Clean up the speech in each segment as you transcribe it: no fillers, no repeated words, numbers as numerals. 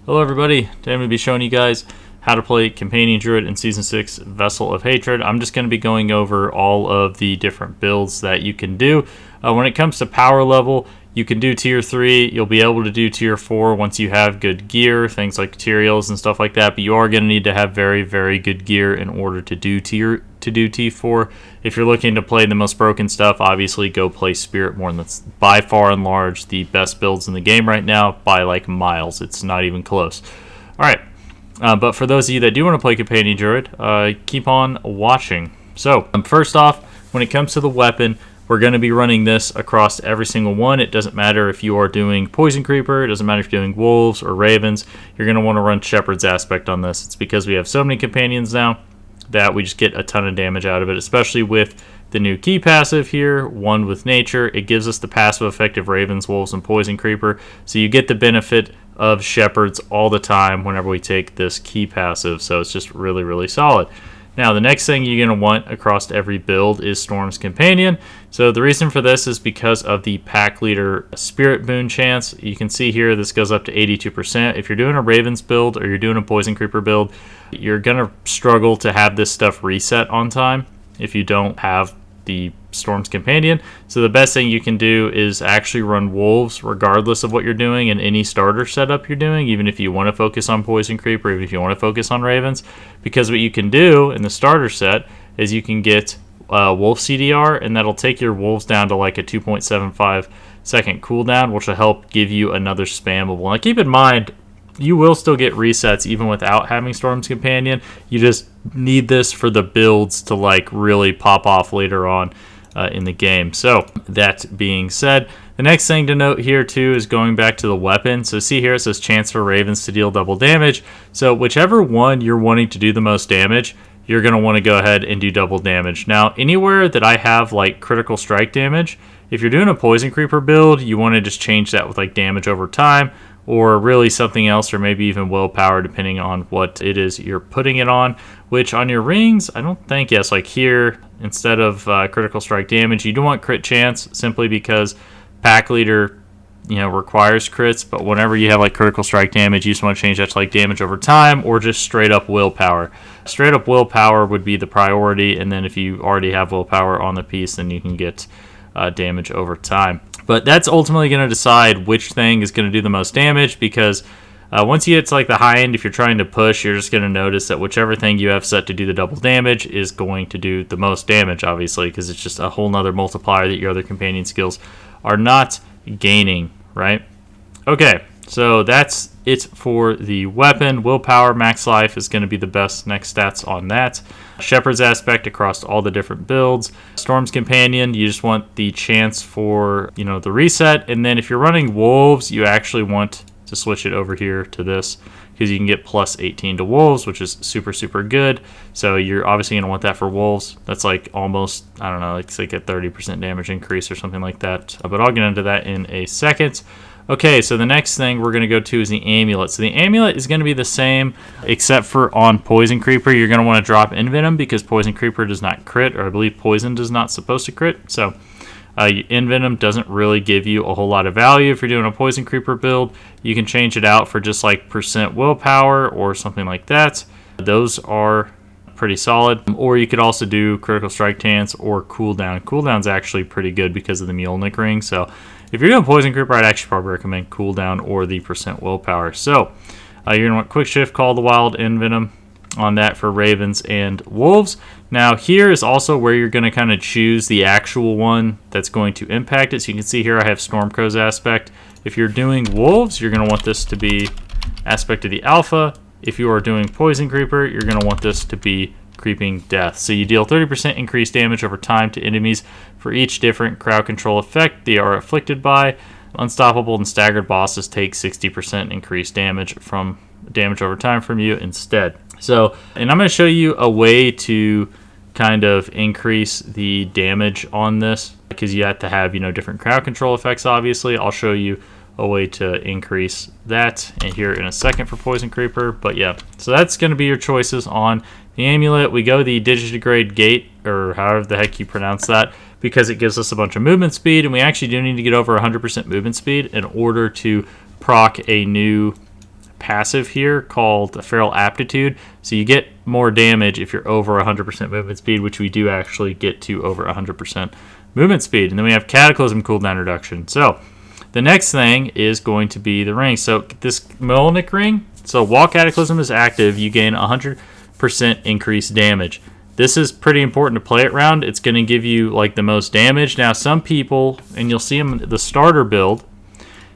Hello everybody, today I'm going to be showing you guys how to play Companion Druid in Season 6 Vessel of Hatred. I'm just going to be going over all of the different builds that you can do. When it comes to power level, you can do Tier 3, you'll be able to do Tier 4 once you have good gear, things like materials and stuff like that, but you are going to need to have very, very good gear in order to do T4. If you're looking to play the most broken stuff, obviously go play Spiritborn. That's by far and large the best builds in the game right now by like miles. It's not even close. Alright, but for those of you that do want to play Companion Druid, keep on watching. So, first off, when it comes to the weapon, we're going to be running this across every single one. It doesn't matter if you are doing Poison Creeper, it doesn't matter if you're doing Wolves or Ravens, you're going to want to run Shepherd's Aspect on this. It's because we have so many companions now that we just get a ton of damage out of it, especially with the new key passive here, One with Nature. It gives us the passive effect of Ravens, Wolves, and Poison Creeper, so you get the benefit of Shepherds all the time whenever we take this key passive, so it's just really, really solid. Now, the next thing you're going to want across every build is Storm's Companion. So the reason for this is because of the Pack Leader Spirit Boon chance. You can see here this goes up to 82%. If you're doing a Ravens build or you're doing a Poison Creeper build, you're going to struggle to have this stuff reset on time if you don't have the Storm's Companion. So the best thing you can do is actually run Wolves regardless of what you're doing in any starter setup you're doing, even if you want to focus on Poison Creeper, even if you want to focus on Ravens, because what you can do in the starter set is you can get Wolf CDR, and that'll take your Wolves down to like a 2.75 second cooldown, which will help give you another spammable. Now keep in mind, you will still get resets even without having Storm's Companion. You just need this for the builds to like really pop off later on in the game. So that being said, the next thing to note here too is going back to the weapon. So see here it says chance for Ravens to deal double damage. So whichever one you're wanting to do the most damage, you're going to want to go ahead and do double damage. Now anywhere that I have like critical strike damage, if you're doing a Poison Creeper build, you want to just change that with like damage over time, or really something else, or maybe even willpower, depending on what it is you're putting it on. Which on your rings, I don't think, yes, like here, instead of critical strike damage, you do want crit chance, simply because Pack Leader, requires crits, but whenever you have like critical strike damage, you just want to change that to like damage over time, or just straight up willpower. Straight up willpower would be the priority, and then if you already have willpower on the piece, then you can get damage over time. But that's ultimately going to decide which thing is going to do the most damage, because once you get to like the high end, if you're trying to push, you're just going to notice that whichever thing you have set to do the double damage is going to do the most damage, obviously, because it's just a whole nother multiplier that your other companion skills are not gaining, right? Okay, so that's it for the weapon. Willpower, max life is going to be the best next stats on that. Shepherd's Aspect across all the different builds. Storm's Companion, you just want the chance for, the reset. And then if you're running Wolves, you actually want to switch it over here to this, because you can get plus 18 to Wolves, which is super, super good. So you're obviously going to want that for Wolves. That's like almost, I don't know, it's like a 30% damage increase or something like that. But I'll get into that in a second. Okay, so the next thing we're going to go to is the Amulet. So the Amulet is going to be the same, except for on Poison Creeper, you're going to want to drop Envenom, because Poison Creeper does not crit, or I believe Poison does not supposed to crit. So Envenom doesn't really give you a whole lot of value. If you're doing a Poison Creeper build, you can change it out for just like % willpower or something like that. Those are pretty solid. Or you could also do critical strike chance or cooldown. Cooldown's actually pretty good because of the Mjolnir ring. So if you're doing Poison Creeper, I'd actually probably recommend cooldown or the % willpower. So you're going to want Quick Shift, Call the Wild, Envenom on that for Ravens and Wolves. Now here is also where you're going to kind of choose the actual one that's going to impact it. So you can see here I have Stormcrow's Aspect. If you're doing Wolves, you're going to want this to be Aspect of the Alpha. If you are doing Poison Creeper, you're going to want this to be Creeping Death. So you deal 30% increased damage over time to enemies for each different crowd control effect they are afflicted by. Unstoppable and staggered bosses take 60% increased damage over time from you instead. So, and I'm going to show you a way to kind of increase the damage on this, because you have to have, different crowd control effects, obviously. I'll show you a way to increase that and here in a second for Poison Creeper. But yeah, so that's going to be your choices on the Amulet. We go the Digidegrade Gate, or however the heck you pronounce that, because it gives us a bunch of movement speed, and we actually do need to get over 100% movement speed in order to proc a new passive here called Feral Aptitude. So you get more damage if you're over 100% movement speed, which we do actually get to over 100% movement speed. And then we have Cataclysm cooldown reduction. So the next thing is going to be the ring. So this Mjolnir ring, so while Cataclysm is active, you gain 100% increased damage. This is pretty important to play it around. It's going to give you like the most damage. Now some people, and you'll see them in the starter build,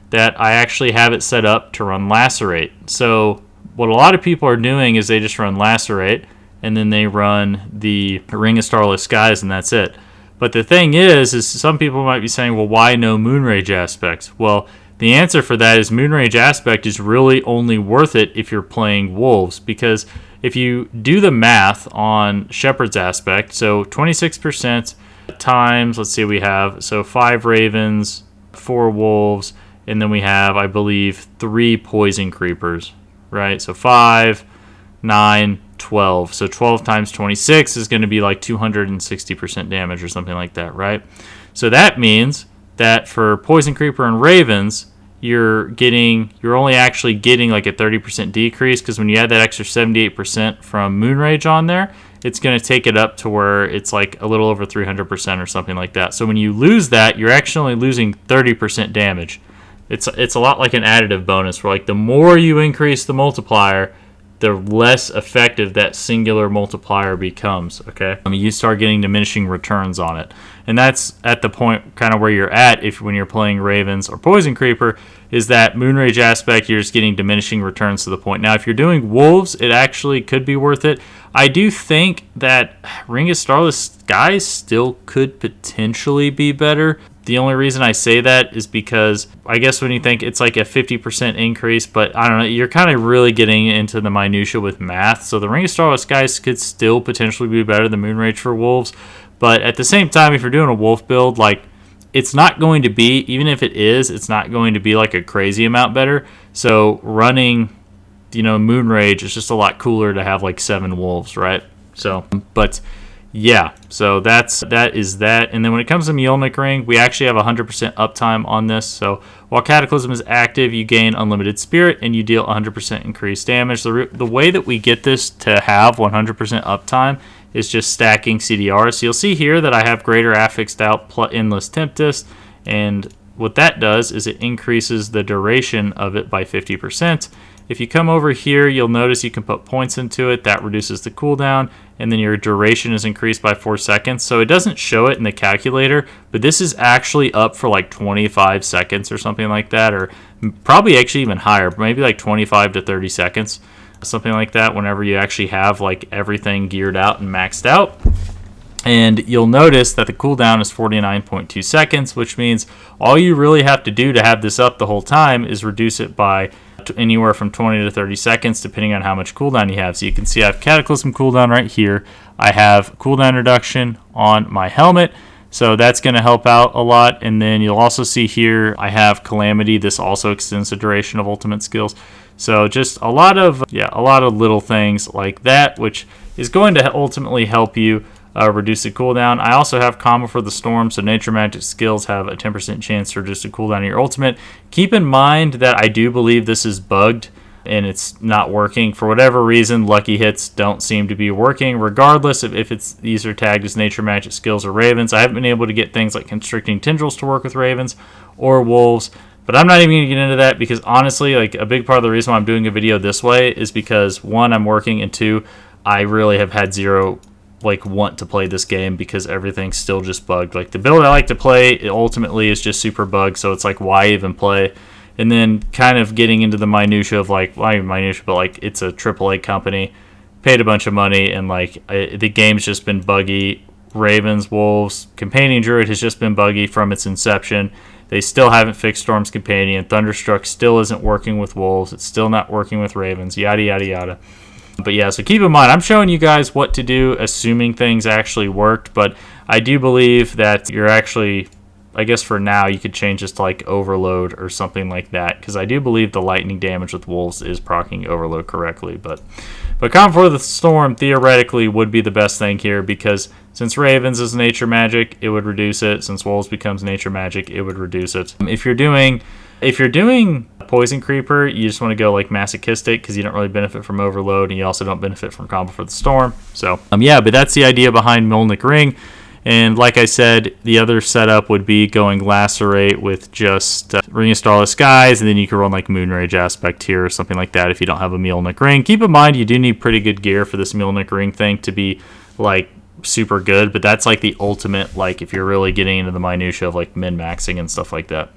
that I actually have it set up to run Lacerate. So what a lot of people are doing is they just run Lacerate, and then they run the Ring of Starless Skies, and that's it. But the thing is some people might be saying, well, why no Moonrage Aspect? Well, the answer for that is Moonrage Aspect is really only worth it if you're playing Wolves, because if you do the math on Shepherd's Aspect, so 26% times, let's see, we have, so 5 Ravens, 4 Wolves, and then we have, I believe, 3 Poison Creepers, right? So 5, 9, 12. So 12 times 26 is going to be like 260% damage or something like that, right? So that means that for Poison Creeper and Ravens, you're only actually getting like a 30% decrease, because when you add that extra 78% from Moonrage on there, it's going to take it up to where it's like a little over 300% or something like that. So when you lose that, you're actually losing 30% damage. It's a lot like an additive bonus, where like the more you increase the multiplier, the less effective that singular multiplier becomes, okay? You start getting diminishing returns on it. And that's at the point kind of where you're at when you're playing Ravens or Poison Creeper, is that Moonrage Aspect, you're just getting diminishing returns to the point. Now, if you're doing Wolves, it actually could be worth it. I do think that Ring of Starless Skies still could potentially be better. The only reason I say that is because I guess when you think it's like a 50% increase, but I don't know, you're kind of really getting into the minutia with math. So the Ring of Starless Skies could still potentially be better than Moonrage for Wolves. But at the same time, if you're doing a Wolf build, like, it's not going to be, even if it is, it's not going to be like a crazy amount better. So running, Moonrage is just a lot cooler to have like 7 Wolves, right? So, but yeah, so that is that. And then when it comes to Mjolnir Ring, we actually have 100% uptime on this. So while Cataclysm is active, you gain Unlimited Spirit and you deal 100% increased damage. The way that we get this to have 100% uptime is just stacking CDRs. So you'll see here that I have Greater Affixed Doubt Endless Tempest, and what that does is it increases the duration of it by 50%. If you come over here, you'll notice you can put points into it. That reduces the cooldown, and then your duration is increased by 4 seconds. So it doesn't show it in the calculator, but this is actually up for like 25 seconds or something like that, or probably actually even higher, maybe like 25 to 30 seconds, something like that, whenever you actually have like everything geared out and maxed out. And you'll notice that the cooldown is 49.2 seconds, which means all you really have to do to have this up the whole time is reduce it by anywhere from 20 to 30 seconds, depending on how much cooldown you have. So you can see I have Cataclysm cooldown right here. I have cooldown reduction on my helmet, so that's going to help out a lot. And then you'll also see here I have Calamity. This also extends the duration of ultimate skills. So just a lot of little things like that, which is going to ultimately help you reduce the cooldown. I also have Combo for the Storm, so nature magic skills have a 10% chance to reduce the cooldown of your ultimate. Keep in mind that I do believe this is bugged and it's not working. For whatever reason, lucky hits don't seem to be working, regardless of if these are tagged as nature magic skills or ravens. I haven't been able to get things like constricting tendrils to work with ravens or wolves, but I'm not even going to get into that because honestly, like, a big part of the reason why I'm doing a video this way is because, one, I'm working, and two, I really have had zero want to play this game because everything's still just bugged. Like, the build I like to play, it ultimately is just super bugged, so it's like, why even play? And then kind of getting into the minutia of like, well, not even minutia, but like, it's a AAA company, paid a bunch of money, and like, the game's just been buggy. Ravens, Wolves, Companion Druid has just been buggy from its inception. They still haven't fixed Storm's Companion. Thunderstruck still isn't working with Wolves. It's still not working with Ravens, yada, yada, yada. But yeah, so keep in mind, I'm showing you guys what to do, assuming things actually worked. But I do believe that you're actually, I guess for now, you could change this to like Overload or something like that, because I do believe the lightning damage with Wolves is proccing Overload correctly. But Combo for the Storm theoretically would be the best thing here, because since Ravens is nature magic, it would reduce it. Since Wolves becomes nature magic, it would reduce it. If you're doing If you're doing Poison Creeper, you just want to go like Masochistic because you don't really benefit from Overload, and you also don't benefit from Combo for the Storm. So, yeah, but that's the idea behind Mjolnir Ring. And like I said, the other setup would be going Lacerate with just Ring of Starless Skies, and then you can run like Moonrage Aspect here or something like that if you don't have a Mjolnir Ring. Keep in mind, you do need pretty good gear for this Mjolnir Ring thing to be like super good, but that's like the ultimate, like if you're really getting into the minutia of like min-maxing and stuff like that.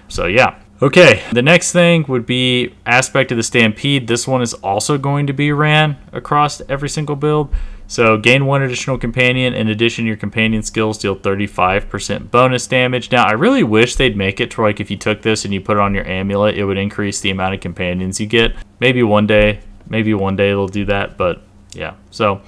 So yeah. Okay, the next thing would be Aspect of the Stampede. This one is also going to be ran across every single build. So gain 1 additional companion. In addition, your companion skills deal 35% bonus damage. Now, I really wish they'd make it to like if you took this and you put it on your amulet, it would increase the amount of companions you get. Maybe one day they'll do that, but yeah. So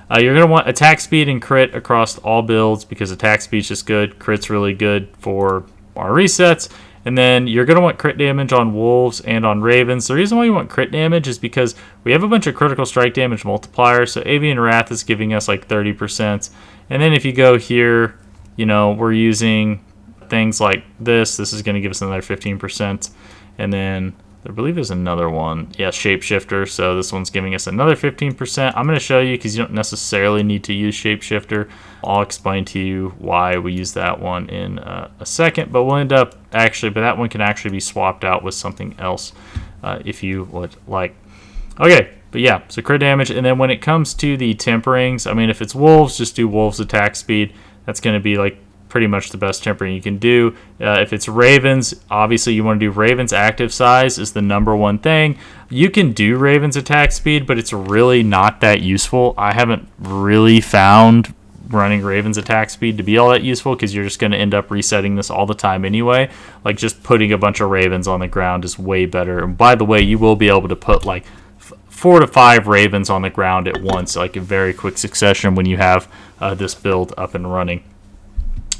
you're going to want attack speed and crit across all builds because attack speed's just good. Crit's really good for our resets. And then you're going to want crit damage on wolves and on ravens. The reason why you want crit damage is because we have a bunch of critical strike damage multipliers. So Avian Wrath is giving us like 30%. And then if you go here, you know, we're using things like this. This is going to give us another 15%. And then I believe there's another one. Yeah, Shapeshifter. So this one's giving us another 15%. I'm going to show you because you don't necessarily need to use Shapeshifter. I'll explain to you why we use that one in a second. But we'll end up but that one can actually be swapped out with something else if you would like. Okay, but yeah, so crit damage. And then when it comes to the temperings, I mean, if it's wolves, just do wolves attack speed. That's going to be like pretty much the best tempering you can do. If it's ravens, obviously you want to do ravens active size is the #1 thing. You can do ravens attack speed, but it's really not that useful. I haven't really found running ravens attack speed to be all that useful because you're just going to end up resetting this all the time anyway. Like just putting a bunch of ravens on the ground is way better. And by the way, you will be able to put like 4 to 5 ravens on the ground at once, like in very quick succession when you have this build up and running.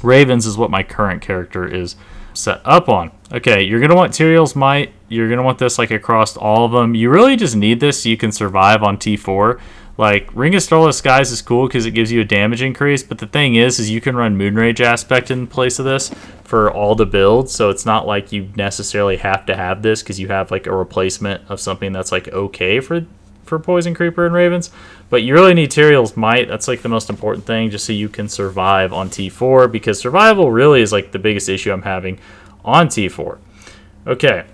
Ravens is what my current character is set up on. Okay, you're going to want Tyrael's Might. You're going to want this like across all of them. You really just need this so you can survive on T4. Like, Ring of Starless Skies is cool because it gives you a damage increase, but the thing is you can run Moonrage Aspect in place of this for all the builds, so it's not like you necessarily have to have this because you have like a replacement of something that's like okay for Poison Creeper and Ravens. But you really need Tyrael's Might. That's like the most important thing just so you can survive on T4 because survival really is like the biggest issue I'm having on T4. Okay,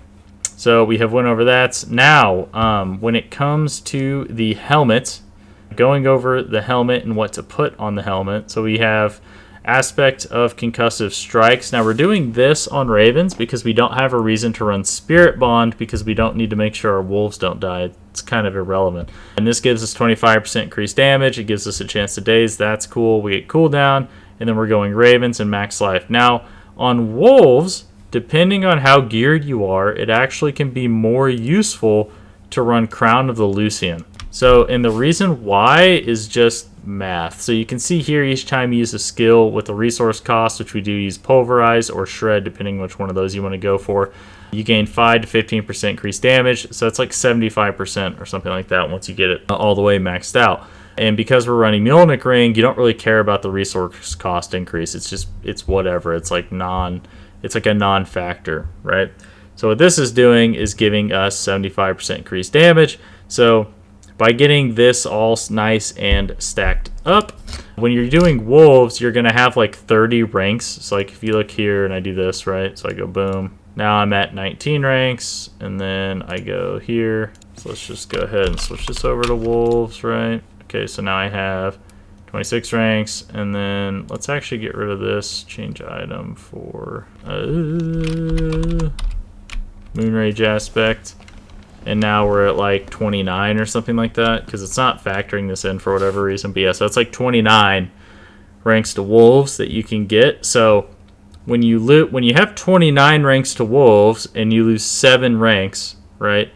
so we have went over that. Now, when it comes to the helmet, going over the helmet and what to put on the helmet. So we have Aspect of Concussive Strikes. Now we're doing this on Ravens because we don't have a reason to run Spirit Bond because we don't need to make sure our wolves don't die. It's kind of irrelevant. And this gives us 25% increased damage. It gives us a chance to daze. That's cool. We get cooldown. And then we're going Ravens and max life. Now on wolves, depending on how geared you are, it actually can be more useful to run Crown of the Lucian. So, and the reason why is just math. So you can see here each time you use a skill with a resource cost, which we do use Pulverize or Shred, depending which one of those you want to go for, you gain 5 to 15% increased damage. So it's like 75% or something like that once you get it all the way maxed out. And because we're running Mjolnir Ring, you don't really care about the resource cost increase. It's whatever. It's like a non-factor, right? So what this is doing is giving us 75% increased damage. So by getting this all nice and stacked up, when you're doing wolves, you're going to have like 30 ranks. So like if you look here and I do this, right? So I go boom. Now I'm at 19 ranks, and then I go here. So let's just go ahead and switch this over to wolves, right? Okay, so now I have 26 ranks, and then let's actually get rid of this. Change item for Moonrage Aspect. And now we're at like 29 or something like that because it's not factoring this in for whatever reason. But yeah, so it's like 29 ranks to wolves that you can get. So when you have 29 ranks to wolves and you lose 7 ranks, right?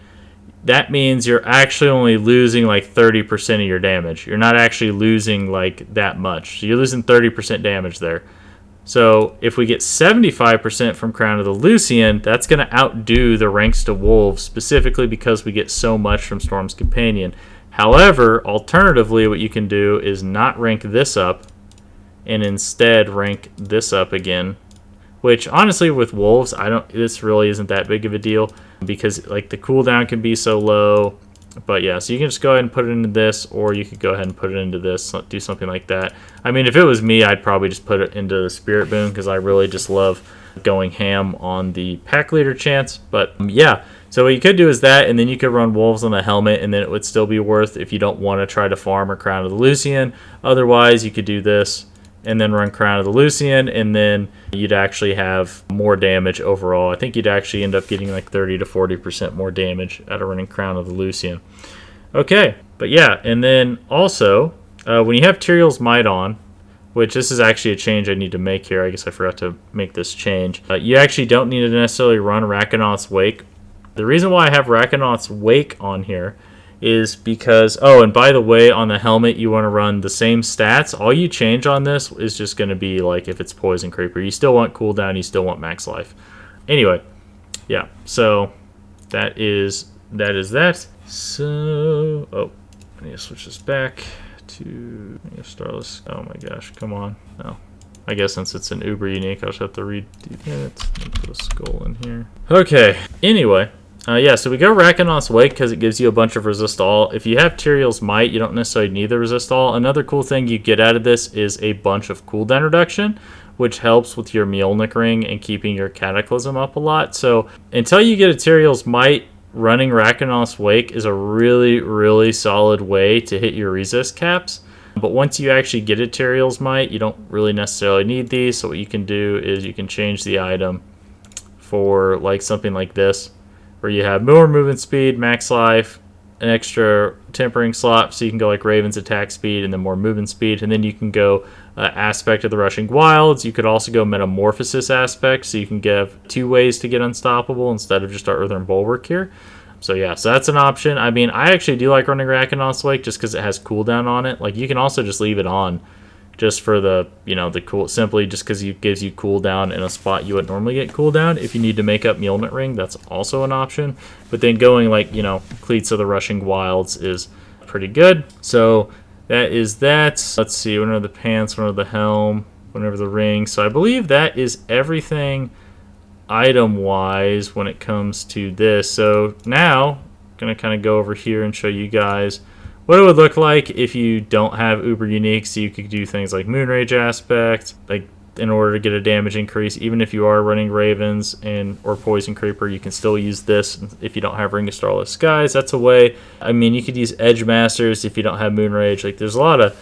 That means you're actually only losing like 30% of your damage. You're not actually losing like that much. So you're losing 30% damage there. So if we get 75% from Crown of the Lucian, that's going to outdo the ranks to wolves, specifically because we get so much from Storm's Companion. However, alternatively, what you can do is not rank this up and instead rank this up again which honestly with wolves, this really isn't that big of a deal because like the cooldown can be so low. But yeah, so you can just go ahead and put it into this, or you could go ahead and put it into this, do something like that. I mean, if it was me, I'd probably just put it into the Spirit Boon because I really just love going ham on the pack leader chance. But yeah, so what you could do is that, and then you could run wolves on the helmet, and then it would still be worth if you don't want to try to farm or Crown of the Lucian. Otherwise, you could do this and then run Crown of the Lucian, and then you'd actually have more damage overall. I think you'd actually end up getting like 30 to 40% more damage out of running Crown of the Lucian. Okay, but yeah, and then also, when you have Tyrael's Might on, which this is actually a change I need to make here. I guess I forgot to make this change. You actually don't need to necessarily run Rakanoth's Wake. The reason why I have Rakanoth's Wake on here is because, oh, and by the way, on the helmet, you want to run the same stats. All you change on this is just going to be like if it's Poison Creeper. You still want cooldown, you still want max life. Anyway, yeah, so that is that. So, oh, I need to switch this back to Starless. Oh my gosh, come on. No. I guess since it's an Uber unique, I'll just have to redo that. Put a skull in here. Okay, anyway. Yeah, so we go Rakanoth's Wake because it gives you a bunch of resist all. If you have Tyrael's Might, you don't necessarily need the resist all. Another cool thing you get out of this is a bunch of cooldown reduction, which helps with your Mjolnir ring and keeping your Cataclysm up a lot. So until you get a Tyrael's Might, running Rakanoth's Wake is a really, really solid way to hit your resist caps. But once you actually get a Tyrael's Might, you don't really necessarily need these. So what you can do is you can change the item for like something like this, where you have more movement speed, max life, an extra tempering slot, so you can go like Raven's attack speed and then more movement speed, and then you can go aspect of the Rushing Wilds. You could also go Metamorphosis aspect, so you can give 2 ways to get unstoppable instead of just our Earthen Bulwark here. So yeah, so that's an option. I mean, I actually do like running Rakanoth's Wake just because it has cooldown on it. Like you can also just leave it on just for the, the cool, simply just because it gives you cooldown in a spot you would normally get cooldown. If you need to make up Mjolnir Ring, that's also an option. But then going like, Cleats of the Rushing Wilds is pretty good. So that is that. Let's see, one of the pants, one of the helm, one of the ring. So I believe that is everything item-wise when it comes to this. So now, I'm going to kind of go over here and show you guys what it would look like if you don't have Uber Unique. So you could do things like Moonrage aspect, like in order to get a damage increase. Even if you are running Ravens or Poison Creeper, you can still use this if you don't have Ring of Starless Skies. That's a way. I mean, you could use Edge Masters if you don't have Moonrage. Like there's a lot of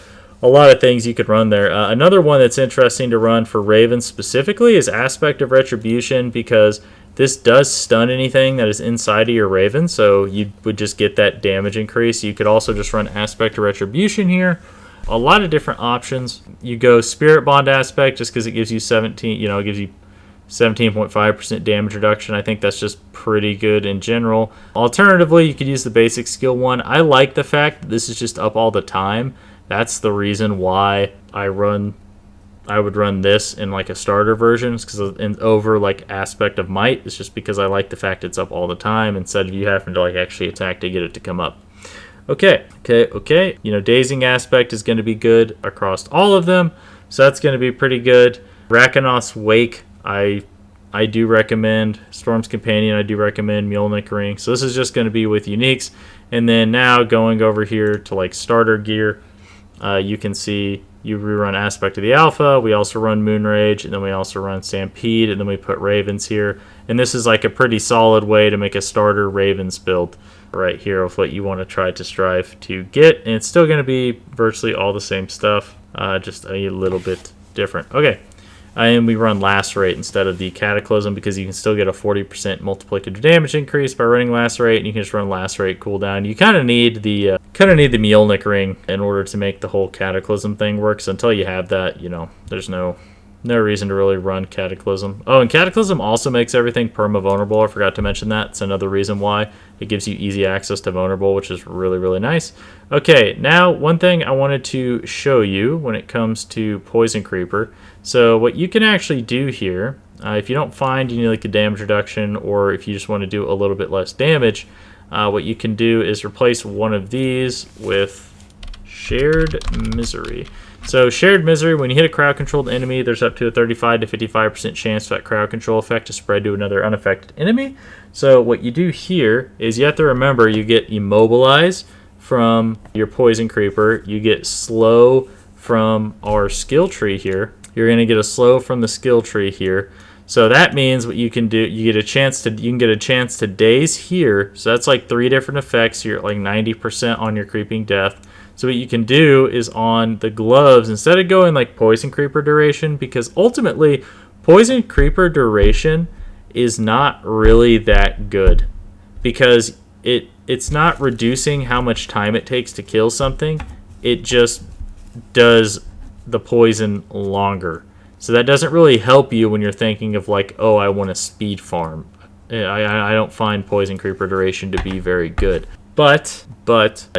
things you could run there. Another one that's interesting to run for Ravens specifically is Aspect of Retribution, because this does stun anything that is inside of your Raven, so you would just get that damage increase. You could also just run Aspect of Retribution here. A lot of different options. You go Spirit Bond Aspect just because it gives you 17.5% damage reduction. I think that's just pretty good in general. Alternatively, you could use the basic skill one. I like the fact that this is just up all the time. That's the reason why I would run this in like a starter version, because over like Aspect of Might. It's just because I like the fact it's up all the time instead of you having to like actually attack to get it to come up. Okay. Dazing Aspect is going to be good across all of them, so that's going to be pretty good. Rakanoth's Wake, I do recommend. Storm's Companion, I do recommend. Mjolnir Ring. So this is just going to be with uniques. And then now going over here to like starter gear, you can see you rerun Aspect of the Alpha. We also run Moonrage, and then we also run Stampede, and then we put Ravens here. And this is like a pretty solid way to make a starter Ravens build right here with what you want to try to strive to get. And it's still going to be virtually all the same stuff, just a little bit different. Okay. And we run Lacerate instead of the Cataclysm because you can still get a 40% multiplicative damage increase by running Lacerate, and you can just run Lacerate cooldown. You kind of need the Mjolnir Ring in order to make the whole Cataclysm thing work. So until you have that, there's no reason to really run Cataclysm. Oh, and Cataclysm also makes everything perma-vulnerable. I forgot to mention that. It's another reason why. It gives you easy access to vulnerable, which is really, really nice. Okay, now one thing I wanted to show you when it comes to Poison Creeper. So what you can actually do here, if you don't find you need like a damage reduction, or if you just want to do a little bit less damage, what you can do is replace one of these with Shared Misery. So Shared Misery, when you hit a crowd-controlled enemy, there's up to a 35 to 55% chance for that crowd control effect to spread to another unaffected enemy. So what you do here is you have to remember you get Immobilize from your Poison Creeper. You get Slow from our skill tree here. You're going to get a Slow from the skill tree here. So that means what you can do, you can get a chance to daze here. So that's like 3 different effects. You're at like 90% on your Creeping Death. So what you can do is on the gloves, instead of going like Poison Creeper duration, because ultimately Poison Creeper duration is not really that good, because it's not reducing how much time it takes to kill something. It just does the poison longer. So that doesn't really help you when you're thinking of like, oh, I want a speed farm. I don't find Poison Creeper duration to be very good. But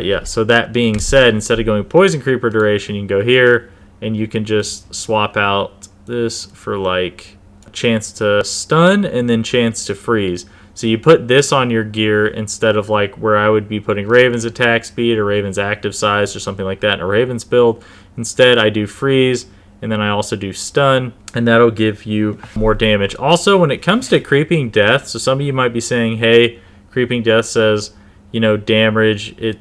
yeah, so that being said, instead of going Poison Creeper duration, you can go here and you can just swap out this for like chance to stun and then chance to freeze. So you put this on your gear instead of like where I would be putting Raven's attack speed or Raven's active size or something like that in a Raven's build. Instead, I do freeze, and then I also do stun, and that'll give you more damage. Also, when it comes to Creeping Death, so some of you might be saying, hey, Creeping Death says, you know, damage, it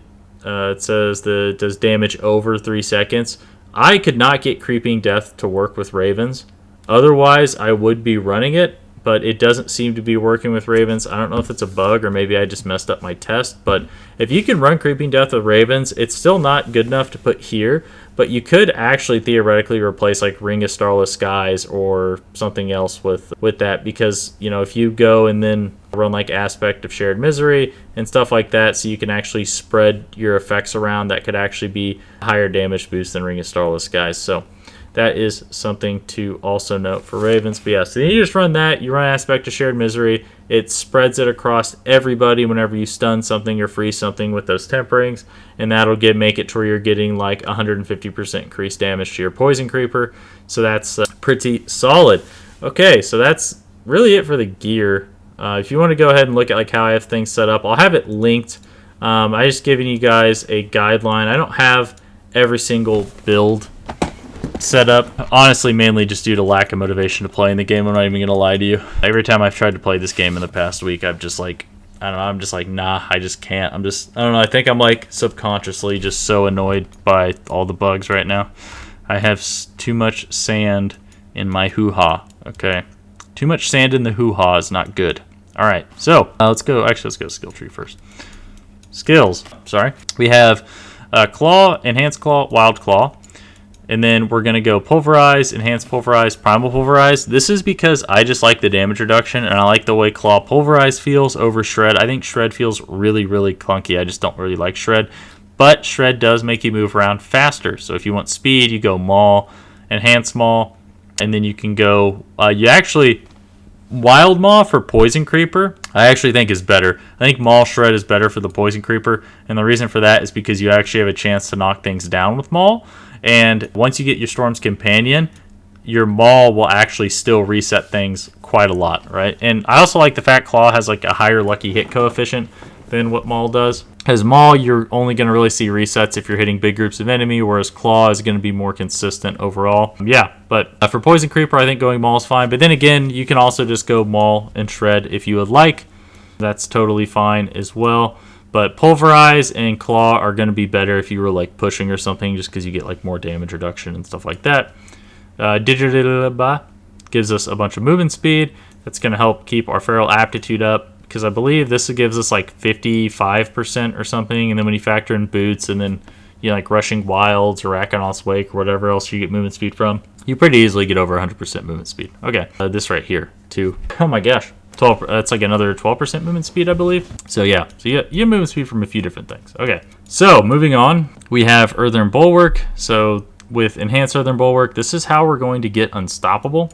says does damage over 3 seconds. I could not get Creeping Death to work with Ravens. Otherwise, I would be running it, but it doesn't seem to be working with Ravens. I don't know if it's a bug or maybe I just messed up my test, but if you can run Creeping Death with Ravens, it's still not good enough to put here, but you could actually theoretically replace like Ring of Starless Skies or something else with that, because, you know, if you go and then run like Aspect of Shared Misery and stuff like that, so you can actually spread your effects around, that could actually be a higher damage boost than Ring of Starless Skies. So that is something to also note for Ravens. But yeah, so you just run that. You run Aspect of Shared Misery. It spreads it across everybody whenever you stun something or freeze something with those temperings. And that'll make it to where you're getting like 150% increased damage to your Poison Creeper. So that's pretty solid. Okay, so that's really it for the gear. If you want to go ahead and look at like how I have things set up, I'll have it linked. I just giving you guys a guideline. I don't have every single build set up, honestly, mainly just due to lack of motivation to play in the game. I'm not even gonna lie to you. Every time I've tried to play this game in the past week, I've just like, I don't know, I'm just like, nah, I just can't. I don't know, I think I'm like subconsciously just so annoyed by all the bugs right now. I have too much sand in my hoo-ha. Okay, too much sand in the hoo-ha is not good. All right, so let's go skill tree first. Skills, sorry. We have Claw, Enhanced Claw, Wild Claw. And then we're going to go Pulverize, Enhanced Pulverize, Primal Pulverize. This is because I just like the damage reduction, and I like the way Claw Pulverize feels over Shred. I think Shred feels really, really clunky. I just don't really like Shred. But Shred does make you move around faster. So if you want speed, you go Maul, Enhanced Maul, and then you can go... Wild Maw for Poison Creeper, I actually think is better. I think Maul Shred is better for the Poison Creeper, and the reason for that is because you actually have a chance to knock things down with Maul. And once you get your Storm's Companion, your Maul will actually still reset things quite a lot, right? And I also like the fact Claw has like a higher lucky hit coefficient than what Maul does. As Maul, you're only going to really see resets if you're hitting big groups of enemy, whereas Claw is going to be more consistent overall. Yeah, but for Poison Creeper, I think going Maul is fine. But then again, you can also just go Maul and Shred if you would like. That's totally fine as well. But Pulverize and Claw are going to be better if you were like pushing or something, just because you get like more damage reduction and stuff like that. Digital gives us a bunch of movement speed. That's going to help keep our Feral Aptitude up, because I believe this gives us like 55% or something. And then when you factor in Boots and then you know, like Rushing Wilds or Rakanoth's Wake or whatever else you get movement speed from, you pretty easily get over 100% movement speed. Okay, this right here too. Oh my gosh. 12. That's like another 12% movement speed, I believe. So yeah, so you have movement speed from a few different things. Okay, so moving on, we have Earthen Bulwark. So with Enhanced Earthen Bulwark, this is how we're going to get Unstoppable.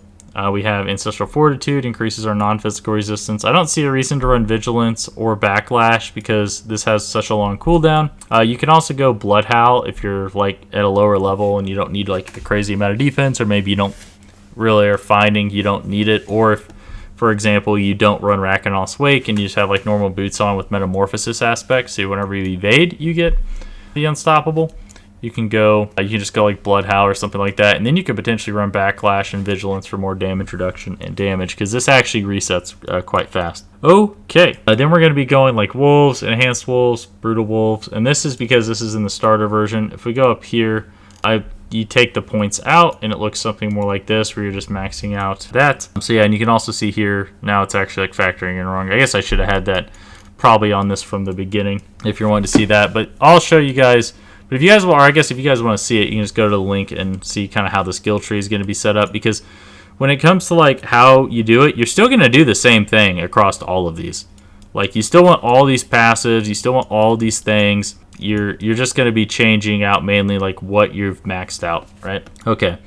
We have Ancestral Fortitude, increases our non-physical resistance. I don't see a reason to run Vigilance or Backlash because this has such a long cooldown. You can also go Blood Howl if you're like at a lower level and you don't need like a crazy amount of defense, or maybe you don't really are finding you don't need it, or if, for example, you don't run Rakanoth's Wake and you just have like normal boots on with Metamorphosis aspects, so whenever you evade, you get the Unstoppable. you can go, you can just go like Bloodhowl or something like that, and then you could potentially run Backlash and Vigilance for more damage reduction and damage, because this actually resets quite fast. Okay, then we're going to be going like Wolves, Enhanced Wolves, Brutal Wolves, and this is because this is in the starter version. If we go up here, you take the points out, and it looks something more like this, where you're just maxing out that. So yeah, and you can also see here, now it's actually like factoring in wrong. I guess I should have had that probably on this from the beginning if you're wanting to see that, but I'll show you guys. But if you guys, or I guess if you guys want to see it, you can just go to the link and see kind of how the skill tree is going to be set up, because when it comes to like how you do it, you're still going to do the same thing across all of these. Like, you still want all these passives, you still want all these things. You're just going to be changing out mainly like what you've maxed out, right? Okay.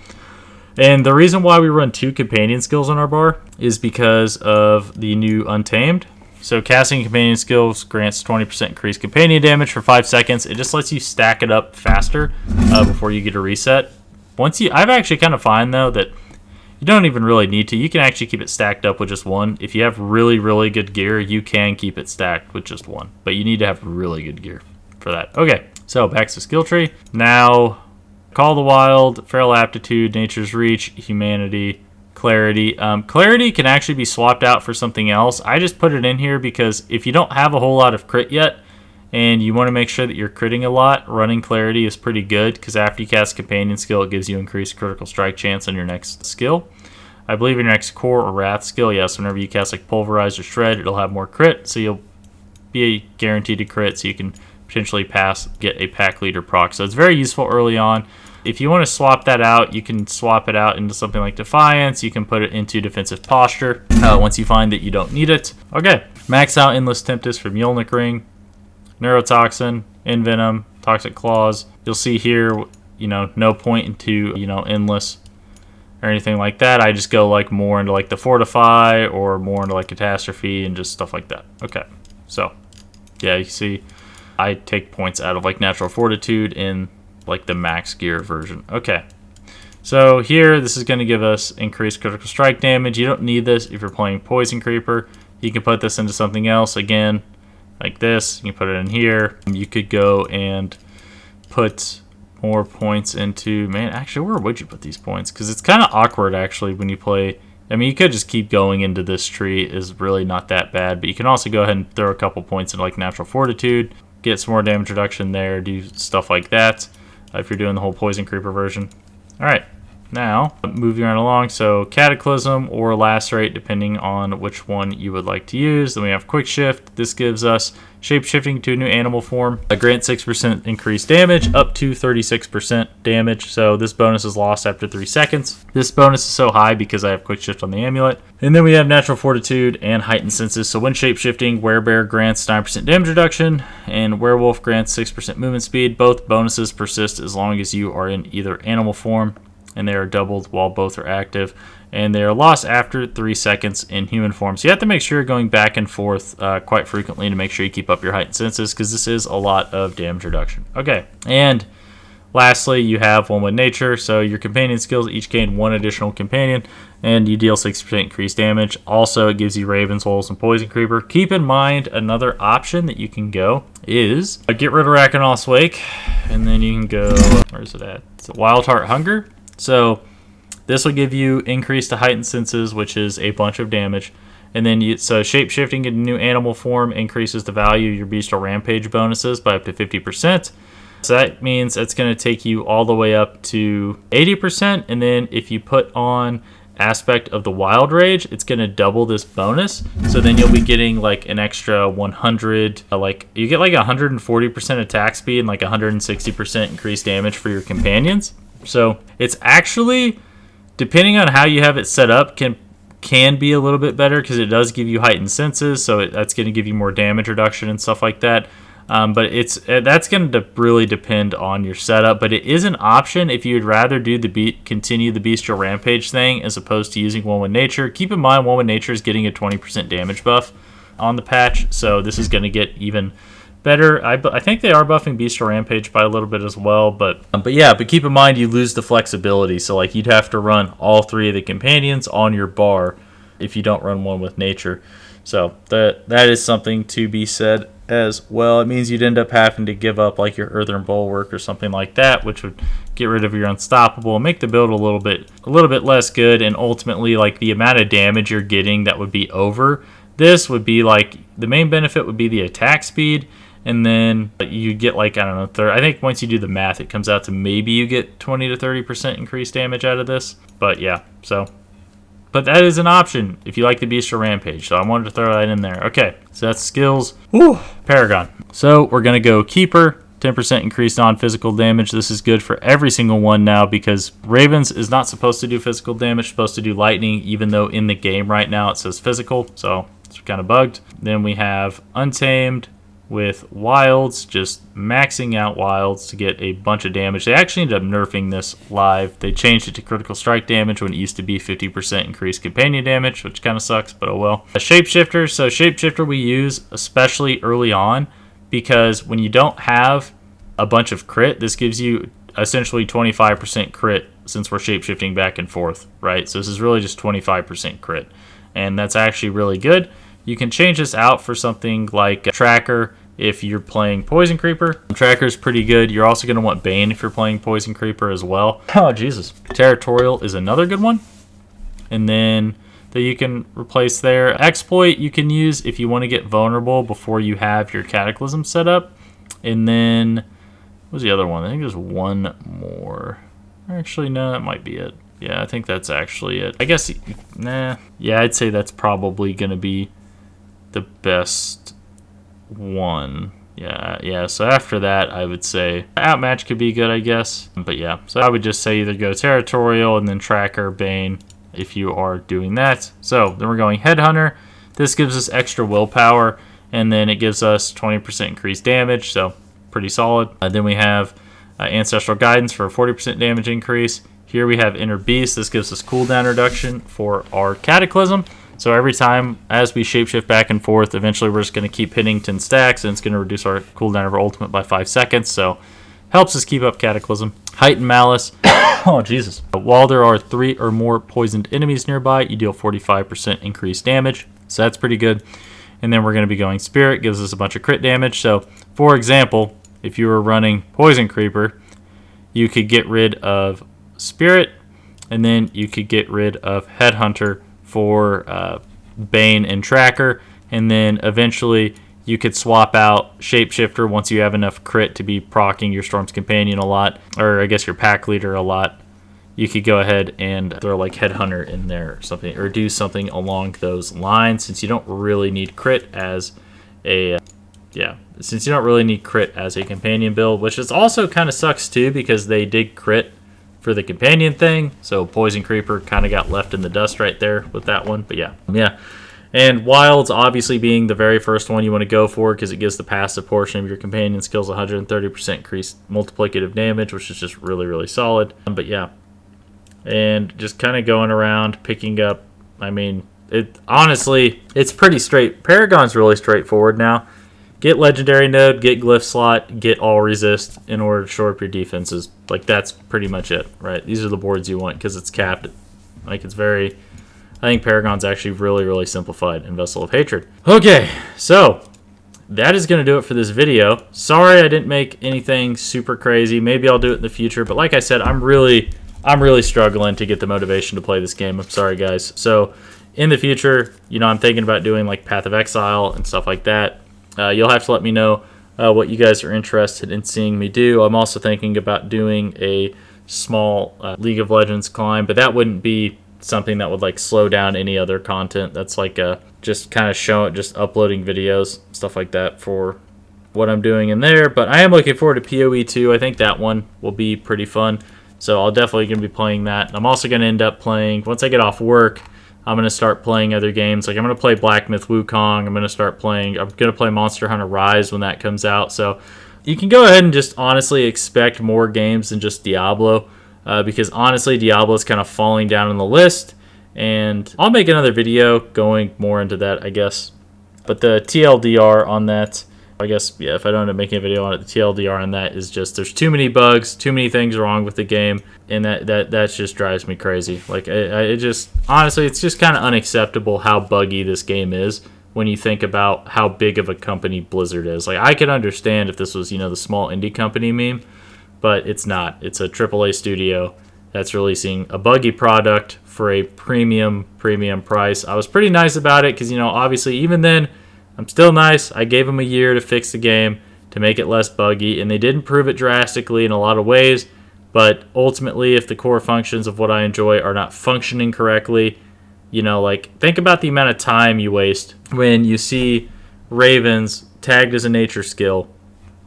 And the reason why we run 2 companion skills on our bar is because of the new Untamed. So casting companion skills grants 20% increased companion damage for 5 seconds. It just lets you stack it up faster before you get a reset. I've actually kind of find though that you don't even really need to. You can actually keep it stacked up with just 1. If you have really, really good gear, you can keep it stacked with just 1. But you need to have really good gear for that. Okay, so back to skill tree. Now, Call the Wild, Feral Aptitude, Nature's Reach, Humanity, Clarity. Clarity can actually be swapped out for something else. I just put it in here because if you don't have a whole lot of crit yet and you want to make sure that you're critting a lot, running Clarity is pretty good, because after you cast Companion skill, it gives you increased critical strike chance on your next skill. I believe in your next Core or Wrath skill, yes, whenever you cast like Pulverize or Shred, it'll have more crit, so you'll be guaranteed to crit, so you can potentially get a pack leader proc. So it's very useful early on. If you want to swap that out, you can swap it out into something like Defiance. You can put it into Defensive Posture once you find that you don't need it. Okay, max out Endless Tempest for Mjolnir Ring, Neurotoxin, Envenom, Toxic Claws. You'll see here, no point into, Endless or anything like that. I just go like more into like the Fortify or more into like Catastrophe and just stuff like that. Okay, so yeah, you see I take points out of like Natural Fortitude in like the max gear version. Okay, so here this is going to give us increased critical strike damage. You don't need this if you're playing Poison Creeper. You can put this into something else, again like this. You can put it in here. You could go and put more points into, man, actually, where would you put these points? Because it's kind of awkward actually when you play. I mean, you could just keep going into this tree, is really not that bad, but you can also go ahead and throw a couple points into like Natural Fortitude, get some more damage reduction there, do stuff like that if you're doing the whole Poison Creeper version. All right, now moving right along, so Cataclysm or Lacerate, depending on which one you would like to use. Then we have Quick Shift. This gives us Shapeshifting to a new animal form. Grant 6% increased damage, up to 36% damage. So this bonus is lost after 3 seconds. This bonus is so high because I have Quick Shift on the Amulet. And then we have Natural Fortitude and Heightened Senses. So when Shapeshifting, Werebear grants 9% damage reduction, and Werewolf grants 6% movement speed. Both bonuses persist as long as you are in either animal form, and they are doubled while both are active, and they are lost after 3 seconds in human form. So you have to make sure you're going back and forth quite frequently to make sure you keep up your heightened senses, because this is a lot of damage reduction. Okay, and lastly, you have One with Nature. So your companion skills each gain 1 additional companion, and you deal 6% increased damage. Also, it gives you Raven's Holes and Poison Creeper. Keep in mind, another option that you can go is get rid of Rakanal's Wake, and then you can go, where's it at? It's Wild Heart Hunger. So this will give you increase to heightened senses, which is a bunch of damage. And then so shape-shifting into new animal form increases the value of your beast or rampage bonuses by up to 50%. So that means it's going to take you all the way up to 80%. And then if you put on Aspect of the Wild Rage, it's going to double this bonus. So then you'll be getting like an extra 100, like you get like 140% attack speed and like 160% increased damage for your companions. So it's actually, depending on how you have it set up, can be a little bit better, because it does give you heightened senses, so that's going to give you more damage reduction and stuff like that. But that's going to really depend on your setup. But it is an option if you'd rather do continue the Bestial Rampage thing as opposed to using One with Nature. Keep in mind, One with Nature is getting a 20% damage buff on the patch, so this is going to get even better. I think they are buffing Bestial Rampage by a little bit as well, but keep in mind you lose the flexibility. So like you'd have to run all 3 of the companions on your bar if you don't run One with Nature. So that is something to be said as well. It means you'd end up having to give up like your Earthen Bulwark or something like that, which would get rid of your Unstoppable and make the build a little bit less good. And ultimately, like the amount of damage you're getting that would be over this would be like the main benefit would be the attack speed. And then you get like, I don't know, I think once you do the math, it comes out to maybe you get 20 to 30% increased damage out of this. But yeah, so. But that is an option if you like the Beast or Rampage. So I wanted to throw that in there. Okay, so that's skills. Woo, Paragon. So we're going to go Keeper. 10% increased non-physical damage. This is good for every single one now because Ravens is not supposed to do physical damage. Supposed to do lightning, even though in the game right now it says physical. So it's kind of bugged. Then we have Untamed with Wilds, just maxing out Wilds to get a bunch of damage. They actually ended up nerfing this live. They changed it to critical strike damage when it used to be 50% increased companion damage, which kind of sucks, but oh well. A Shapeshifter. So Shapeshifter we use especially early on because when you don't have a bunch of crit, this gives you essentially 25% crit since we're shapeshifting back and forth, right? So this is really just 25% crit, and that's actually really good. You can change this out for something like a Tracker if you're playing Poison Creeper. Tracker is pretty good. You're also going to want Bane if you're playing Poison Creeper as well. Oh, Jesus. Territorial is another good one. And then that you can replace there. Exploit you can use if you want to get vulnerable before you have your Cataclysm set up. And then, what was the other one? I think there's one more. Actually, no, that might be it. Yeah, I think that's actually it. I guess, nah. Yeah, I'd say that's probably going to be the best one. Yeah, so after that I would say Outmatch could be good, I guess, but yeah, so I would just say either go Territorial and then Tracker, Bane if you are doing that. So then we're going Headhunter. This gives us extra willpower and then it gives us 20% increased damage, so pretty solid. Then we have Ancestral Guidance for a 40% damage increase. Here we have Inner Beast. This gives us cooldown reduction for our Cataclysm. So every time as we shapeshift back and forth, eventually we're just going to keep hitting 10 stacks, and it's going to reduce our cooldown of our ultimate by 5 seconds. So helps us keep up Cataclysm. Heightened Malice. Oh, Jesus. While there are 3 or more poisoned enemies nearby, you deal 45% increased damage. So that's pretty good. And then we're going to be going Spirit. Gives us a bunch of crit damage. So, for example, if you were running Poison Creeper, you could get rid of Spirit, and then you could get rid of Headhunter for Bane and Tracker, and then eventually you could swap out Shapeshifter once you have enough crit to be proccing your Storm's Companion a lot, or I guess your Pack Leader a lot. You could go ahead and throw like Headhunter in there or something, or do something along those lines, since you don't really need crit as a since you don't really need crit as a companion build, which is also kind of sucks too because they did crit for the companion thing, so Poison Creeper kind of got left in the dust right there with that one. But yeah. And Wilds obviously being the very first one you want to go for because it gives the passive portion of your companion skills 130% increased multiplicative damage, which is just really, really solid. But yeah, and just kind of going around picking up, I mean, honestly, it's pretty straight. Paragon's really straightforward now. Get Legendary Node, get Glyph Slot, get All Resist in order to shore up your defenses. Like, that's pretty much it, right? These are the boards you want because it's capped. Like, it's very... I think Paragon's actually really, really simplified in Vessel of Hatred. Okay, so that is going to do it for this video. Sorry I didn't make anything super crazy. Maybe I'll do it in the future. But like I said, I'm really struggling to get the motivation to play this game. I'm sorry, guys. So in the future, I'm thinking about doing, like, Path of Exile and stuff like that. You'll have to let me know what you guys are interested in seeing me do. I'm also thinking about doing a small League of Legends climb, but that wouldn't be something that would like slow down any other content. That's like just kind of just uploading videos, stuff like that for what I'm doing in there. But I am looking forward to PoE 2. I think that one will be pretty fun. So I'll definitely going to be playing that. I'm also going to end up playing, once I get off work, I'm going to start playing other games. Like I'm going to play Black Myth Wukong. I'm going to play Monster Hunter Rise when that comes out. So you can go ahead and just honestly expect more games than just Diablo. Because honestly, Diablo is kind of falling down on the list. And I'll make another video going more into that, I guess. But the TLDR on that, I guess, yeah, if I don't end up making a video on it, the TLDR on that is just there's too many bugs, too many things wrong with the game, and that just drives me crazy. Like, it just, honestly, it's just kind of unacceptable how buggy this game is when you think about how big of a company Blizzard is. Like, I could understand if this was, the small indie company meme, but it's not. It's a AAA studio that's releasing a buggy product for a premium price. I was pretty nice about it because, obviously, even then, I'm still nice. I gave them a year to fix the game, to make it less buggy, and they did improve it drastically in a lot of ways, but ultimately, if the core functions of what I enjoy are not functioning correctly, think about the amount of time you waste when you see ravens tagged as a nature skill,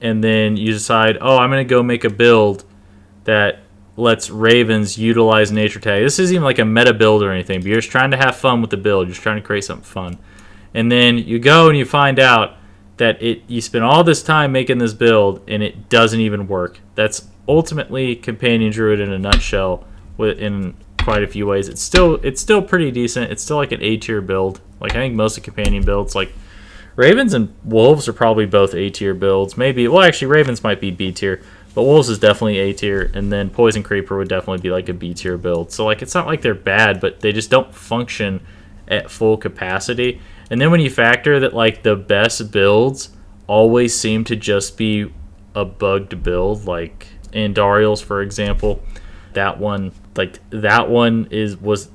and then you decide, oh, I'm going to go make a build that lets ravens utilize nature tag. This isn't even like a meta build or anything, but you're just trying to have fun with the build. You're just trying to create something fun. And then you go and you find out that you spend all this time making this build and it doesn't even work. That's ultimately Companion Druid in a nutshell in quite a few ways. It's still pretty decent. It's still like an A tier build. Like, I think most of Companion builds, like Ravens and Wolves, are probably both A tier builds. Maybe, well, actually Ravens might be B tier, but Wolves is definitely A tier, and then Poison Creeper would definitely be like a B tier build. So like, it's not like they're bad, but they just don't function at full capacity. And then when you factor that like the best builds always seem to just be a bugged build, like Andariel's, for example, that one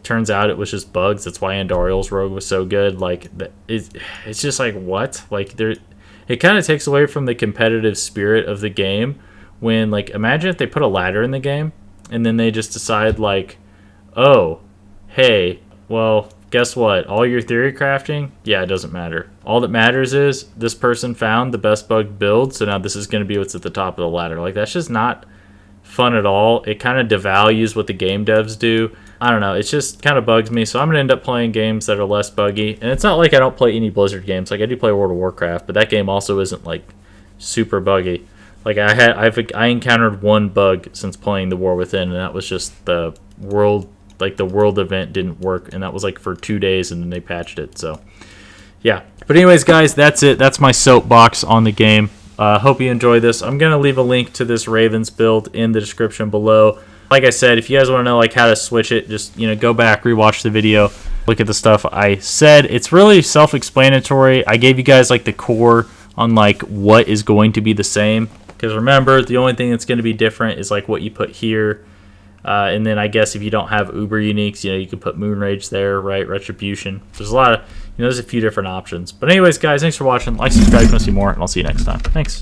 turns out it was just bugs. That's why Andariel's rogue was so good. Like, it's just like, what? Like, it kind of takes away from the competitive spirit of the game when, like, imagine if they put a ladder in the game and then they just decide like, oh, hey, well, guess what? All your theory crafting, yeah, it doesn't matter. All that matters is this person found the best bugged build, so now this is going to be what's at the top of the ladder. Like, that's just not fun at all. It kind of devalues what the game devs do. I don't know. It just kind of bugs me. So I'm going to end up playing games that are less buggy. And it's not like I don't play any Blizzard games. Like, I do play World of Warcraft, but that game also isn't like super buggy. Like, I encountered one bug since playing the War Within, and that was just the world event didn't work, and that was like for 2 days, and then they patched it. So yeah. But anyways, guys, that's it. That's my soapbox on the game. Hope you enjoy this. I'm going to leave a link to this Ravens build in the description below. Like I said, if you guys want to know like how to switch it, just go back, rewatch the video, look at the stuff I said. It's really self-explanatory. I gave you guys like the core on like what is going to be the same, because remember, the only thing that's going to be different is like what you put here. And then I guess if you don't have Uber uniques, you can put Moonrage there, right? Retribution. There's a lot of, there's a few different options. But anyways, guys, thanks for watching. Like, subscribe if you want to see more, and I'll see you next time. Thanks.